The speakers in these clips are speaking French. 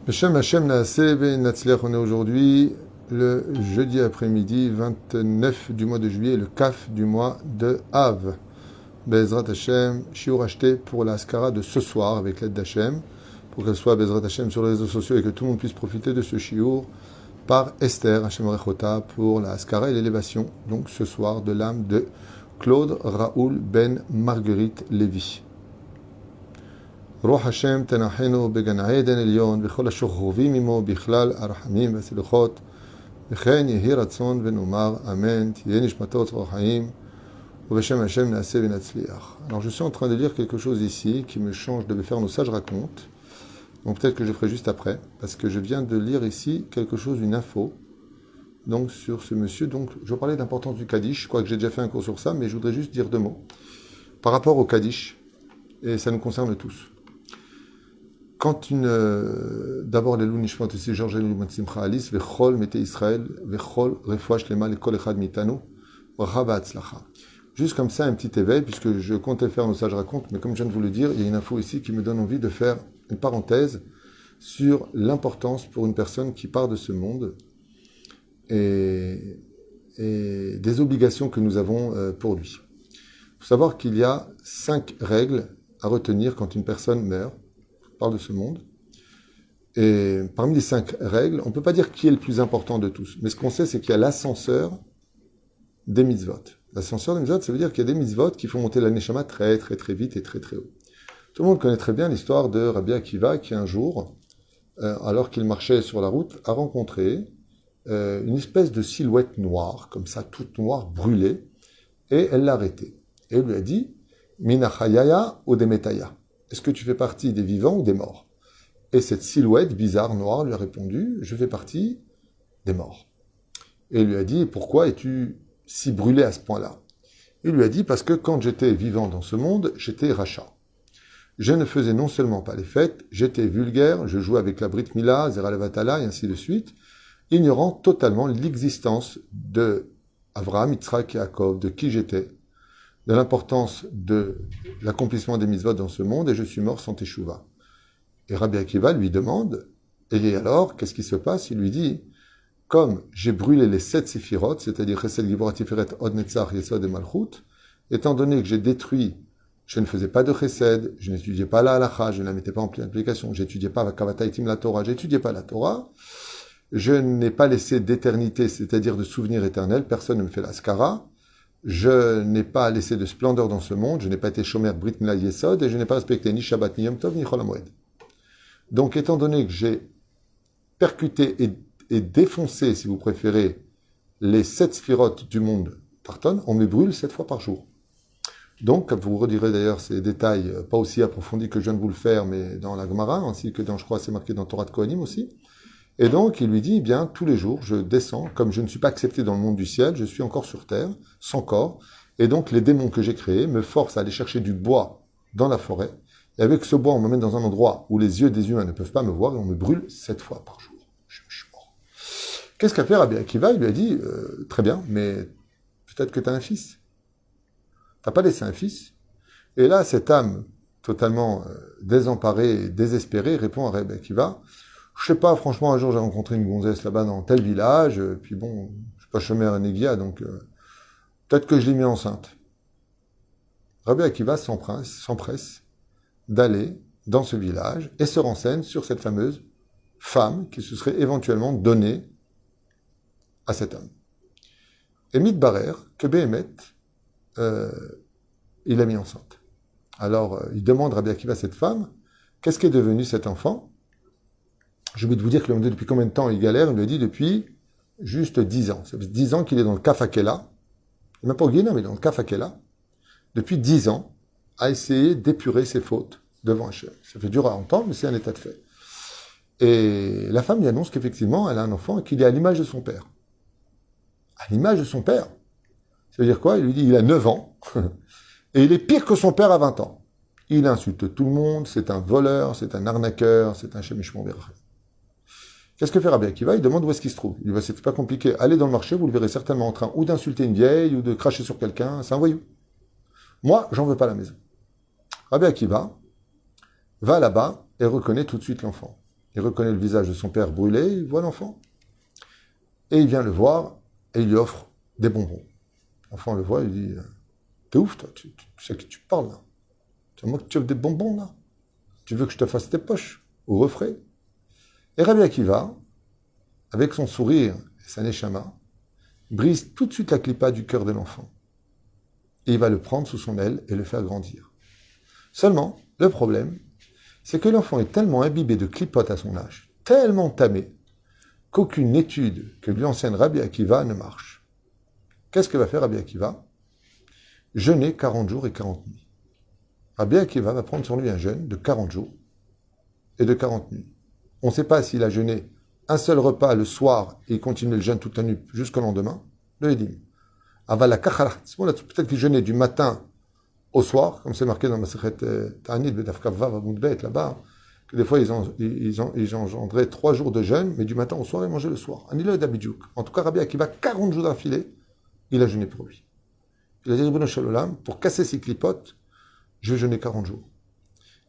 Beshem Hashem Naaseh Natzliach, on est aujourd'hui le jeudi après-midi 29 du mois de juillet, le Kaf du mois de Av. Bezrat Hashem, shiur acheté pour la Haskara de ce soir avec l'aide d'Hashem, pour qu'elle soit Bezrat Hashem sur les réseaux sociaux et que tout le monde puisse profiter de ce shiur par Esther Hashem Rechota pour la Haskara et l'élévation, donc ce soir, de l'âme de Claude Raoul Ben Marguerite Lévy. רוח השם תנחנו בגן עדן עליון וכל השוכבים עמו בכלל הרחמים והסליחות וכן יהי רצון ונאמר אמן תהיה נשמתו צרור חיים ובשם השם נעשה ונצליח. Alors je suis en train de lire quelque chose ici qui me change de faire nos sages racontent, donc peut-être que je ferai juste après parce que je viens de lire ici quelque chose, une info donc sur ce monsieur. Donc je vais parler de l'importance du Kaddish, je crois que j'ai déjà fait un cours sur ça, mais je voudrais juste dire deux mots par rapport au Kaddish, et ça nous concerne tous. Quand d'abord les Nishmat ici, Georges Eloumat Simcha Alice, Vechol Mete Israël, Vechol Refoua Shlema Lekol Echad Mitanu, Bracha V'Hatzlacha. Juste comme ça, un petit éveil, puisque je comptais faire nos sages racontes, mais comme je viens de vous le dire, il y a une info ici qui me donne envie de faire une parenthèse sur l'importance pour une personne qui part de ce monde et des obligations que nous avons pour lui. Il faut savoir qu'il y a 5 règles à retenir quand une personne meurt, part de ce monde. Et parmi les 5 règles, on ne peut pas dire qui est le plus important de tous. Mais ce qu'on sait, c'est qu'il y a l'ascenseur des mitzvot. L'ascenseur des mitzvot, ça veut dire qu'il y a des mitzvot qui font monter la neshama très très très vite et très très haut. Tout le monde connaît très bien l'histoire de Rabbi Akiva qui un jour, alors qu'il marchait sur la route, a rencontré une espèce de silhouette noire, comme ça, toute noire, brûlée, et elle l'a arrêté. Et elle lui a dit « Mina chayaya ou demetaya » est-ce que tu fais partie des vivants ou des morts? Et cette silhouette bizarre, noire, lui a répondu, je fais partie des morts. Et il lui a dit, pourquoi es-tu si brûlé à ce point-là? Il lui a dit, parce que quand j'étais vivant dans ce monde, j'étais rachat. Je ne faisais non seulement pas les fêtes, j'étais vulgaire, je jouais avec la Brit Mila, Zera Levatala, et ainsi de suite, ignorant totalement l'existence de Avraham, Yitzhak et Yaakov, de qui j'étais, de l'importance de l'accomplissement des mitzvot dans ce monde, et je suis mort sans teshuva. Et Rabbi Akiva lui demande, et alors, qu'est-ce qui se passe? Il lui dit, comme j'ai brûlé les 7 séphirot, c'est-à-dire Chesed, Gibor, Tiferet, Od, Netzach, Yesod et Malchut, étant donné que j'ai détruit, je ne faisais pas de Chesed, je n'étudiais pas la halacha, je ne la mettais pas en pleine application, j'étudiais pas Kavataitim la Torah, j'étudiais pas la Torah, je n'ai pas laissé d'éternité, c'est-à-dire de souvenir éternel, personne ne me fait la skara, je n'ai pas laissé de splendeur dans ce monde, je n'ai pas été shomer Brit Mila Yesod, et je n'ai pas respecté ni Shabbat, ni Yom Tov, ni Chol HaMoed. Donc, étant donné que j'ai percuté et défoncé, si vous préférez, les 7 sphirotes du monde Tarton, on me brûle 7 fois par jour. Donc, vous redirez d'ailleurs ces détails, pas aussi approfondis que je viens de vous le faire, mais dans la Gemara, ainsi que dans, je crois, c'est marqué dans Torah de Kohanim aussi. Et donc, il lui dit, eh bien, tous les jours, je descends, comme je ne suis pas accepté dans le monde du ciel, je suis encore sur terre, sans corps, et donc les démons que j'ai créés me forcent à aller chercher du bois dans la forêt, et avec ce bois, on m'emmène dans un endroit où les yeux des humains ne peuvent pas me voir, et on me brûle 7 fois par jour. Je suis mort. Qu'est-ce qu'a fait Rabbi Akiva? Il lui a dit, très bien, mais peut-être que tu as un fils. Tu n'as pas laissé un fils? Et là, cette âme, totalement désemparée et désespérée, répond à Rabbi Akiva, je sais pas, franchement, un jour, j'ai rencontré une gonzesse là-bas dans tel village, puis bon, je suis pas chômeur à Néguia, donc peut-être que je l'ai mis enceinte. Rabbi Akiva s'empresse d'aller dans ce village et se renseigne sur cette fameuse femme qui se serait éventuellement donnée à cet homme. Et mitbarer, que Béhémet, il l'a mis enceinte. Alors, il demande Rabbi Akiva à cette femme, qu'est-ce qui est devenu cet enfant? J'ai oublié de vous dire qu'il lui a demandé depuis combien de temps il galère. Il lui a dit depuis juste 10 ans. Ça fait 10 ans qu'il est dans le Kaf Hakela. Il n'est même pas au Guénin, mais dans le Kaf Hakela. Depuis 10 ans, à essayer d'épurer ses fautes devant Hachem. Ça fait dur à entendre, mais c'est un état de fait. Et la femme lui annonce qu'effectivement, elle a un enfant et qu'il est à l'image de son père. À l'image de son père. Ça veut dire quoi? Il lui dit, il a 9 ans. Et il est pire que son père à 20 ans. Il insulte tout le monde. C'est un voleur, c'est un arnaqueur, c'est un chemichement verre. Qu'est-ce que fait Rabbi Akiva? Il demande où est-ce qu'il se trouve. Il dit, bah, c'est pas compliqué. Allez dans le marché, vous le verrez certainement en train ou d'insulter une vieille ou de cracher sur quelqu'un. C'est un voyou. Moi, j'en veux pas à la maison. Rabbi Akiva va là-bas et reconnaît tout de suite l'enfant. il reconnaît le visage de son père brûlé, il voit l'enfant. Et il vient le voir et il lui offre des bonbons. L'enfant le voit, il dit, t'es ouf toi, tu sais à qui tu parles là. C'est moi que tu offres des bonbons là. Tu veux que je te fasse tes poches au refrain. Et Rabbi Akiva, avec son sourire et sa neshama, brise tout de suite la clipa du cœur de l'enfant. Et il va le prendre sous son aile et le faire grandir. Seulement, le problème, c'est que l'enfant est tellement imbibé de clipotes à son âge, tellement tamé, qu'aucune étude que lui enseigne Rabbi Akiva ne marche. Qu'est-ce que va faire Rabbi Akiva? Jeûner 40 jours et 40 nuits. Rabbi Akiva va prendre sur lui un jeûne de 40 jours et de 40 nuits. On ne sait pas s'il a jeûné un seul repas le soir et il continue le jeûne toute la nuit jusqu'au lendemain, le Edim. Peut-être qu'il jeûnait du matin au soir, comme c'est marqué dans ma Masechet Ta'anit, B'daf Kav Vav Amud Bet, là-bas, que des fois ils engendraient 3 jours de jeûne, mais du matin au soir, ils mangeaient le soir. Anilo d'Abidjouk. En tout cas, Rabbi Akiva, 40 jours d'affilée, il a jeûné pour lui. Il a dit, Ribono Shel Olam, pour casser ses clipotes, je vais jeûner 40 jours.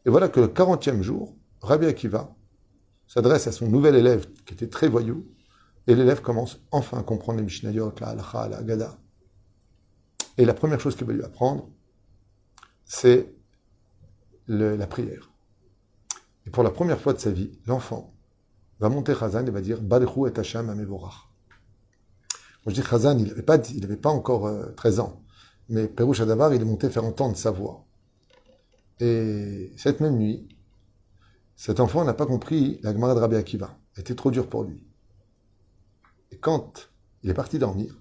Et voilà que le 40e jour, Rabbi Akiva s'adresse à son nouvel élève, qui était très voyou, et l'élève commence enfin à comprendre les Mishnayot, la Halacha, la Haggadah. Et la première chose qu'il va lui apprendre, c'est la prière. Et pour la première fois de sa vie, l'enfant va monter Chazan et va dire Baruchu et Hashem Amevorach. Quand je dis Chazan, il n'avait pas encore 13 ans, mais Perouch Adavar, il est monté faire entendre sa voix. Et cette même nuit, cet enfant n'a pas compris la Gemara de Rabbi Akiva. Elle était trop dure pour lui. Et quand il est parti dormir,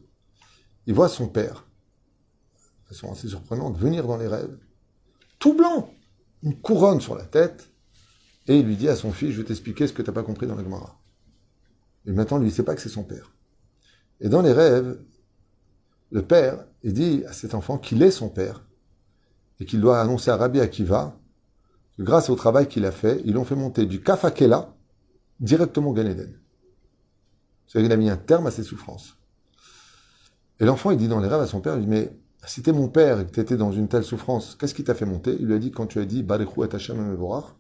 il voit son père, de façon assez surprenante, venir dans les rêves, tout blanc, une couronne sur la tête, et il lui dit à son fils, je vais t'expliquer ce que tu n'as pas compris dans la Gemara. Et maintenant, lui, il ne sait pas que c'est son père. Et dans les rêves, le père, il dit à cet enfant qu'il est son père, et qu'il doit annoncer à Rabbi Akiva que grâce au travail qu'il a fait, ils l'ont fait monter du Kafakela directement au Gan Eden. C'est-à-dire qu'il a mis un terme à ses souffrances. Et l'enfant, il dit dans les rêves à son père, il dit, mais si t'es mon père et que tu étais dans une telle souffrance, qu'est-ce qui t'a fait monter? Il lui a dit, quand tu as dit Baruchu et Hashem Amevorach,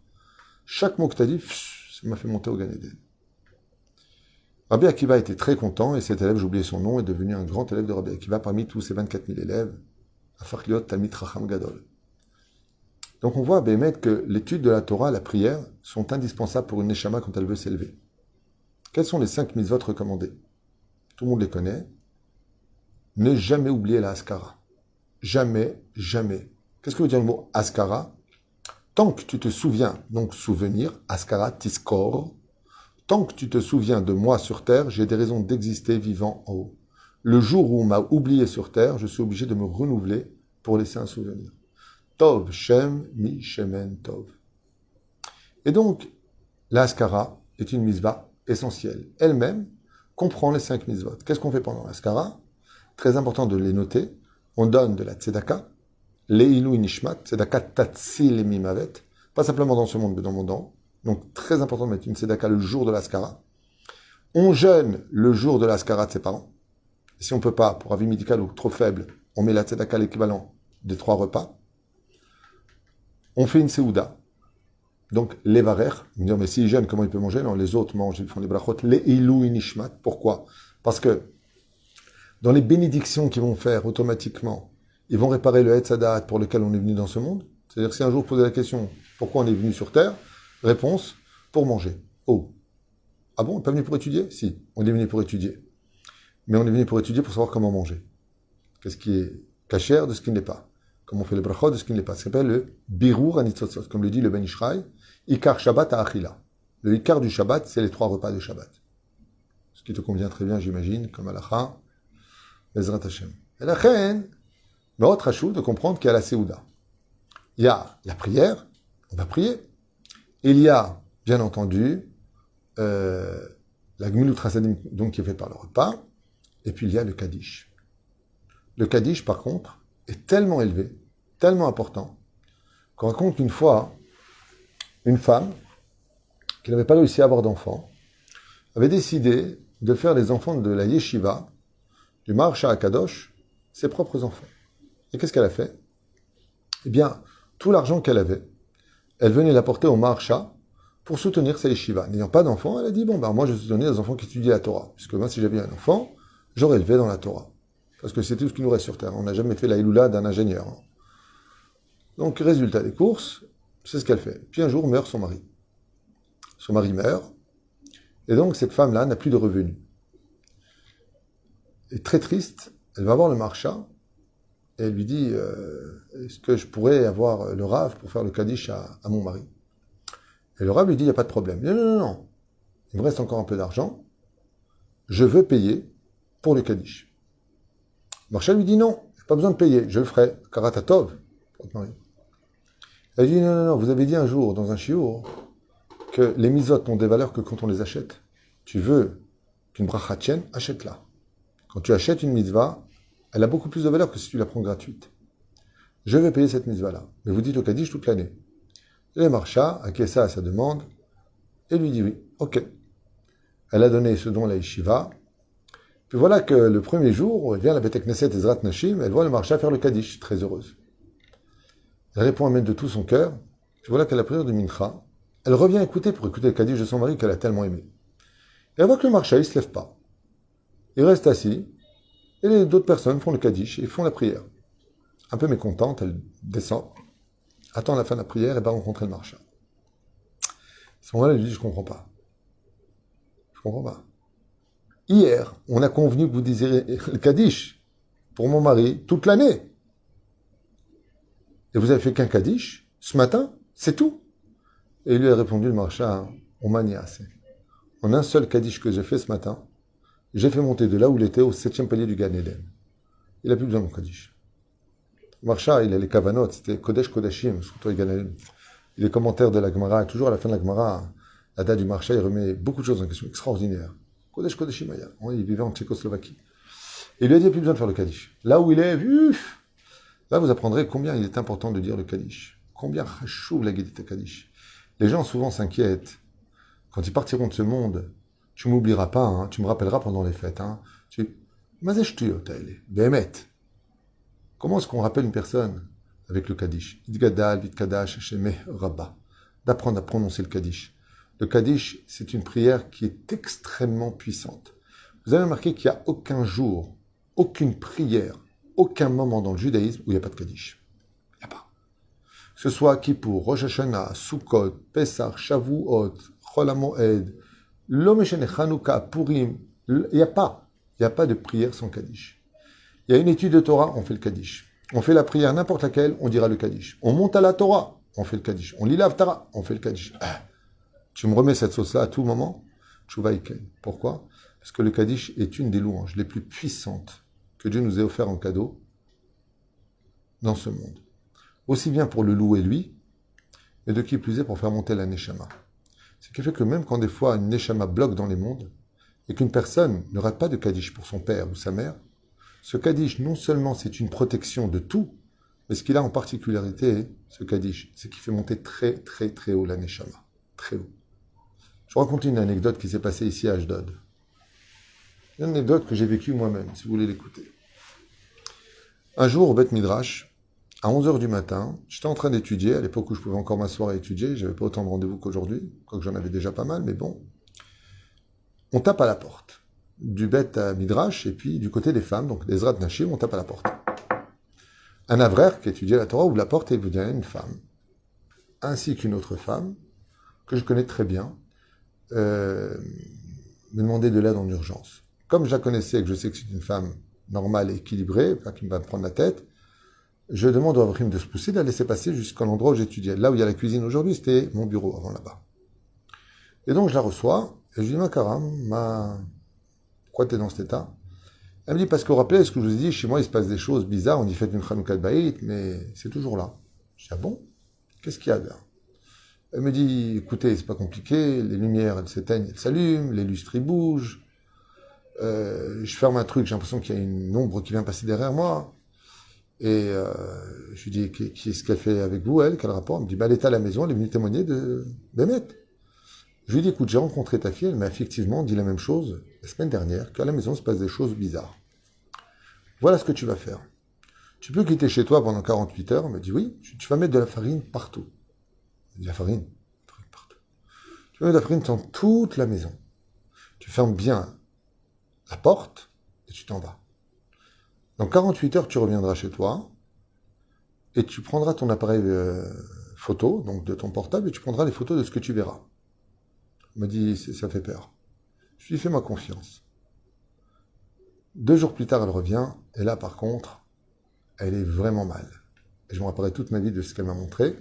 chaque mot que tu as dit, ça m'a fait monter au Gan Eden. Rabbi Akiva était très content et cet élève, j'ai oublié son nom, est devenu un grand élève de Rabbi Akiva parmi tous ses 24 000 élèves, à Farliot Talmid Racham Gadol. Donc on voit, Béhémet, que l'étude de la Torah, la prière, sont indispensables pour une neshama quand elle veut s'élever. Quels sont les 5 mitzvot recommandés? Tout le monde les connaît. Ne jamais oublier la Haskara. Jamais, jamais. Qu'est-ce que veut dire le mot Haskara? Tant que tu te souviens, donc souvenir, Haskara, Tiskor, tant que tu te souviens de moi sur terre, j'ai des raisons d'exister vivant en haut. Le jour où on m'a oublié sur terre, je suis obligé de me renouveler pour laisser un souvenir. Tov, Shem, Mi, Shemen, Tov. Et donc, la Haskara est une mitzvah essentielle. Elle-même comprend les 5 mitzvot. Qu'est-ce qu'on fait pendant la Haskara? Très important de les noter. On donne de la tzedaka, leilu nishmat, tzedaka tatsil mimavet, pas simplement dans ce monde, mais dans le monde d'en haut. Donc, très important de mettre une tzedaka le jour de la Haskara. On jeûne le jour de la Haskara de ses parents. Et si on ne peut pas, pour avis médical ou trop faible, on met la tzedaka l'équivalent des 3 repas. On fait une seouda. Donc, les varer, me dire, mais s'ils jeûnent, comment ils peuvent manger? Non, les autres mangent, ils font des brachot, leilu nishmat. Pourquoi? Parce que dans les bénédictions qu'ils vont faire automatiquement, ils vont réparer le Etz Hadat pour lequel on est venu dans ce monde. C'est-à-dire, si un jour vous posez la question, pourquoi on est venu sur Terre? Réponse, pour manger. Oh. Ah bon, on n'est pas venu pour étudier? Si, on est venu pour étudier. Mais on est venu pour étudier pour savoir comment manger. Qu'est-ce qui est cachère de ce qui ne l'est pas. Comment on fait le brachot de ce qui ne l'est pas. Ça s'appelle le birur anitzotzot, comme le dit le Ben Ishraï, Ikar Shabbat à Achila. Le Ikar du Shabbat, c'est les 3 repas de Shabbat. Ce qui te convient très bien, j'imagine, comme Halacha, Ezrat Hashem. Et la reine, mais autre rachou de comprendre qu'il y a la Seouda. Il y a la prière, on va prier. Il y a, bien entendu, la Gmilut Chasadim, donc qui est faite par le repas. Et puis il y a le Kaddish. Le Kaddish, par contre, est tellement élevé, tellement important, qu'on raconte qu'une fois, une femme, qui n'avait pas réussi à avoir d'enfants, avait décidé de faire les enfants de la yeshiva, du Maharsha Akadosh, ses propres enfants. Et qu'est-ce qu'elle a fait? Eh bien, tout l'argent qu'elle avait, elle venait l'apporter au Maharsha pour soutenir sa yeshiva. N'ayant pas d'enfant, elle a dit, bon, ben moi je soutenais les enfants qui étudient la Torah. Puisque moi, si j'avais un enfant, j'aurais élevé dans la Torah. Parce que c'est tout ce qui nous reste sur Terre. On n'a jamais fait la Iloula d'un ingénieur. Donc, résultat des courses, c'est ce qu'elle fait. Puis un jour, meurt son mari. Son mari meurt. Et donc, cette femme-là n'a plus de revenus. Et très triste, elle va voir le marchand et elle lui dit est-ce que je pourrais avoir le Rav pour faire le Kaddish à mon mari? Et le Rav lui dit il n'y a pas de problème. Il dit, non. Il me reste encore un peu d'argent. Je veux payer pour le Kaddish. Le marchand lui dit non, je n'ai pas besoin de payer, je le ferai. Karatatov, votre mari. Elle dit non, vous avez dit un jour dans un shiur que les mitzvot n'ont des valeurs que quand on les achète. Tu veux qu'une bracha tienne, achète-la. Quand tu achètes une mitzvah, elle a beaucoup plus de valeur que si tu la prends gratuite. Je vais payer cette mitzvah-là. Mais vous dites le Kaddish toute l'année. Et le marcha acquiesça à sa demande et lui dit oui, ok. Elle a donné ce don à la yeshiva. Puis voilà que le premier jour, où elle vient à la Beth Knesset Ezrat Nashim, elle voit le marcha faire le Kaddish, très heureuse. Elle répond à de tout son cœur. Puis voilà qu'à la prière de Mincha, elle revient écouter pour écouter le Kaddish de son mari qu'elle a tellement aimé. Et elle voit que le marcha, il ne se lève pas. Il reste assis, et d'autres personnes font le Kaddish et font la prière. Un peu mécontente, elle descend, attend la fin de la prière et va rencontrer le marchand. À ce moment-là, elle lui dit, je comprends pas. Je comprends pas. Hier, on a convenu que vous disiez le Kaddish pour mon mari toute l'année. Et vous avez fait qu'un Kaddish ce matin, c'est tout. Et il lui a répondu, le marchand, on m'a niassé. En un seul Kaddish que j'ai fait ce matin, j'ai fait monter de là où il était au 7e palier du Gan Eden. Il n'a plus besoin de mon Kaddish. Marcha, il a les kavanot, c'était Kodesh Kodashim, surtout Gan Eden. Les commentaires de la Gemara, toujours à la fin de la Gemara, la date du Marcha, il remet beaucoup de choses en question, extraordinaires. Kodesh Kodashim, il vivait en Tchécoslovaquie. Et il lui a dit, il n'y a plus besoin de faire le Kaddish. Là où il est, là vous apprendrez combien il est important de dire le Kaddish. Combien chachouv la guédite Kaddish. Les gens souvent s'inquiètent. Quand ils partiront de ce monde, tu m'oublieras pas, hein, tu me rappelleras pendant les fêtes. Hein. Comment est-ce qu'on rappelle une personne avec le Kaddish? Idgadal, Vidkadash, Hashemeh, Rabba. D'apprendre à prononcer le Kaddish. Le Kaddish, c'est une prière qui est extrêmement puissante. Vous avez remarqué qu'il n'y a aucun jour, aucune prière, aucun moment dans le judaïsme où il n'y a pas de Kaddish. Il n'y a pas. Que ce soit Kippour, Rosh Hashanah, Sukkot, Pesach, Shavuot, Chol HaMoed, Lomeshene, Chanukah, Purim, il n'y a pas de prière sans Kaddish. Il y a une étude de Torah, on fait le Kaddish. On fait la prière n'importe laquelle, on dira le Kaddish. On monte à la Torah, on fait le Kaddish. On lit l'Aftara, on fait le Kaddish. Tu me remets cette sauce-là à tout moment, Tshuva Iken. Pourquoi? Parce que le Kaddish est une des louanges les plus puissantes que Dieu nous ait offert en cadeau dans ce monde. Aussi bien pour le louer lui, mais de qui plus est pour faire monter la Neshama. Ce qui fait que même quand des fois une Neshama bloque dans les mondes, et qu'une personne n'aura pas de Kaddish pour son père ou sa mère, ce Kaddish, non seulement c'est une protection de tout, mais ce qu'il a en particularité, ce Kaddish, c'est qu'il fait monter très très très haut la Neshama. Très haut. Je vous raconte une anecdote qui s'est passée ici à Ashdod. Une anecdote que j'ai vécue moi-même, si vous voulez l'écouter. Un jour, au Beth Midrash, à 11h du matin, j'étais en train d'étudier, à l'époque où je pouvais encore m'asseoir et étudier, j'avais pas autant de rendez-vous qu'aujourd'hui, quoique j'en avais déjà pas mal, mais bon. On tape à la porte du Beth Midrash, et puis du côté des femmes, donc des Ezrat Nashim, on tape à la porte. Un avraire qui étudiait la Torah ouvre la porte et vous dit une femme, ainsi qu'une autre femme, que je connais très bien, me demander de l'aide en urgence. Comme je la connaissais et que je sais que c'est une femme normale et équilibrée, pas qui va me prendre la tête, je demande au Avrim de se pousser, de la laisser passer jusqu'à l'endroit où j'étudiais. Là où il y a la cuisine aujourd'hui, c'était mon bureau avant là-bas. Et donc je la reçois, et je lui dis, ma karam, pourquoi tu es dans cet état? Elle me dit, parce que vous rappelez ce que je vous ai dit, chez moi il se passe des choses bizarres, on dit faites une Chanukah Baït, mais c'est toujours là. Je dis, ah bon? Qu'est-ce qu'il y a là? Elle me dit, écoutez, c'est pas compliqué, les lumières, elles s'éteignent, elles s'allument, les lustres, ils bougent. Je ferme un truc, j'ai l'impression qu'il y a une ombre qui vient passer derrière moi. Et je lui dis, qu'est-ce qu'elle fait avec vous, elle? Quel rapport? Elle me dit, elle était à la maison, elle est venue témoigner de Bémet. Je lui dis, écoute, j'ai rencontré ta fille, elle m'a effectivement dit la même chose la semaine dernière, qu'à la maison il se passe des choses bizarres. Voilà ce que tu vas faire. Tu peux quitter chez toi pendant 48 heures. Elle me dit, oui, tu vas mettre de la farine partout. De la farine partout. Tu mets de la farine dans toute la maison. Tu fermes bien la porte et tu t'en vas. Dans 48 heures, tu reviendras chez toi et tu prendras ton appareil photo, donc de ton portable, et tu prendras les photos de ce que tu verras. Il m'a dit, ça fait peur. Je lui ai dit, fais-moi confiance. 2 jours plus tard, elle revient, et là, par contre, elle est vraiment mal. Et je me rappellerai toute ma vie de ce qu'elle m'a montré.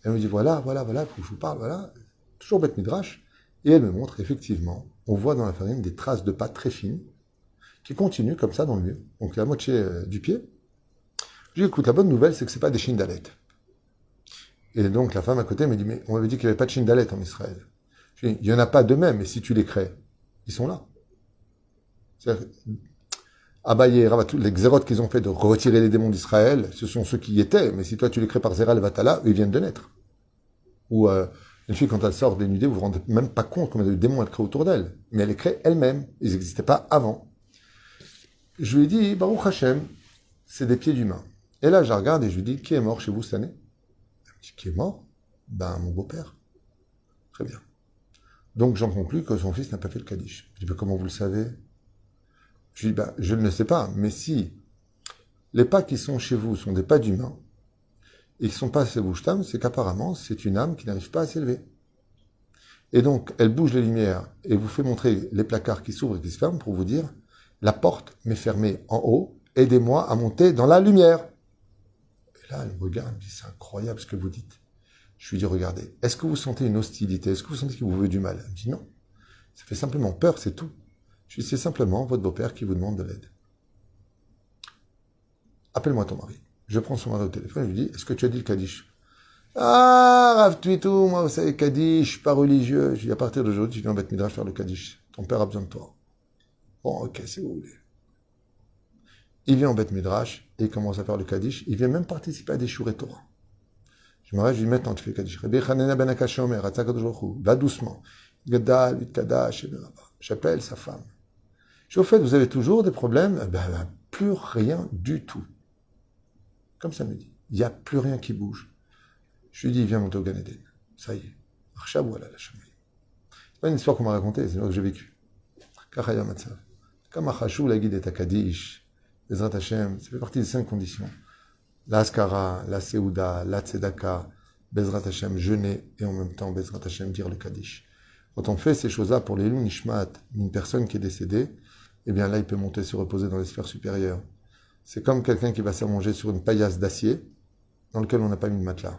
Elle me dit, voilà, faut que je vous parle, voilà. Toujours bête midrash. Et elle me montre, effectivement, on voit dans la farine des traces de pâte très fines, qui continuent comme ça dans le mur. Donc, la moitié du pied. Je lui dis, écoute, la bonne nouvelle, c'est que c'est pas des shindalettes. Et donc, la femme à côté me dit, mais on m'avait dit qu'il n'y avait pas de shindalettes en Israël. Je lui dis, il n'y en a pas de même, mais si tu les crées, ils sont là. C'est-à-dire, Abaye et Ravatou, les xérotes qu'ils ont fait de retirer les démons d'Israël, ce sont ceux qui y étaient, mais si toi tu les crées par Zera le Vatala, eux ils viennent de naître. Ou une fille, quand elle sort dénudée, vous vous rendez même pas compte combien de démons elle crée autour d'elle. Mais elle les crée elle-même. Ils n'existaient pas avant. Je lui ai dit, Baruch Hashem, c'est des pieds d'humain. Et là, je la regarde et je lui dis, qui est mort chez vous cette année? Elle me dit, qui est mort? Ben, mon beau-père. Très bien. Donc, j'en conclus que son fils n'a pas fait le Kaddish. Je dis, ben, comment vous le savez? Je lui dis, ben, je ne le sais pas, mais si les pas qui sont chez vous sont des pas d'humains, et qui ne sont pas Sevouchtam, c'est qu'apparemment, c'est une âme qui n'arrive pas à s'élever. Et donc, elle bouge les lumières et vous fait montrer les placards qui s'ouvrent et qui se ferment pour vous dire, la porte m'est fermée en haut, aidez-moi à monter dans la lumière. Et là, elle me regarde, elle me dit, c'est incroyable ce que vous dites. Je lui dis, regardez, est-ce que vous sentez une hostilité? Est-ce que vous sentez qu'il vous veut du mal? Elle me dit, non. Ça fait simplement peur, c'est tout. Je lui dis, c'est simplement votre beau-père qui vous demande de l'aide. Appelle-moi ton mari. Je prends son mari au téléphone, je lui dis, est-ce que tu as dit le Kaddish? Ah, Rav Twitou, moi, vous savez, Kaddish, je suis pas religieux. Je dis, à partir d'aujourd'hui, tu viens en Beth Midrash faire le Kaddish. Ton père a besoin de toi. Bon, ok, si vous voulez. Il vient en Beth Midrash et il commence à faire le Kaddish. Il vient même participer à des Shurei Torah. Je me rêve, je lui dis, maintenant, tu fais le Kaddish. Rabbi Chanina ben Akash Omer, Atzakadosh Baruch Hu, va doucement. Gadal, Vitkadash, et j'appelle sa femme. Je dis, au fait, vous avez toujours des problèmes? Ben, plus rien du tout. Comme ça me dit. Il n'y a plus rien qui bouge. Je lui dis, viens monter au Gan Eden. Ça y est. Archa, voilà la chemin. C'est pas une histoire qu'on m'a racontée, c'est une histoire que j'ai vécue. Kachaya Matzav. Comme Achashou, la guide est à Kaddish, Bezrat Hashem, ça fait partie des 5 conditions. La Askara, la Seouda, la Tzedaka, Bezrat Hashem, jeûner et en même temps, Bezrat Hashem, dire le Kaddish. Quand on fait ces choses-là pour les Nishmat, une personne qui est décédée, eh bien là, il peut monter, se reposer dans les sphères supérieures. C'est comme quelqu'un qui va s'allonger sur une paillasse d'acier dans lequel on n'a pas mis de matelas.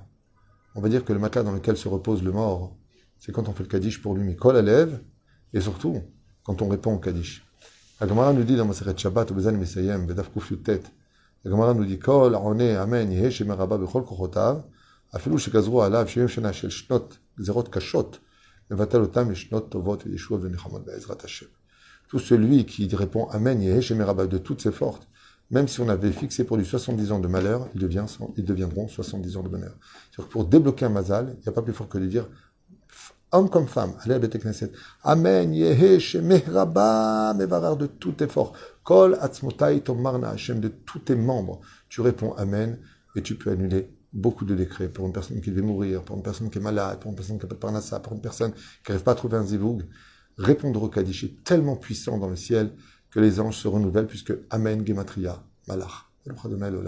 On va dire que le matelas dans lequel se repose le mort, c'est quand on fait le Kaddish pour lui, mais kol alev, et surtout, quand on répond au Kaddish. La Gemara nous dit dans Masechet Shabbat, au Bezan Mesayem, Bedaf Kuf Yutet, la Gemara nous dit, kol aone amen yehe shemer rabba bechol kochotav, afilu shekazru alav sheyem shena shel shnot, zerot kashot, mevatal otam shnot tovot yeshua venechamot be'ezrat Hashem. Tout celui qui répond amen yehe shemer rabba de toutes ses forces, même si on avait fixé pour lui 70 ans de malheur, ils deviendront 70 ans de bonheur. C'est-à-dire que pour débloquer un mazal, il n'y a pas plus fort que de dire, homme comme femme, allez à Beth Knesset, Amen, Yehe, Shemeh Rabba, Mevarar de tous tes forces, Kol Atzmotai Tomarna Hashem, de tous tes membres, tu réponds Amen, et tu peux annuler beaucoup de décrets pour une personne qui devait mourir, pour une personne qui est malade, pour une personne qui n'a pas de parnassa, pour une personne qui n'arrive pas à trouver un zivoug. Répondre au Kaddish est tellement puissant dans le ciel que les anges se renouvellent, puisque Amen, Gematria, Malach. Amen.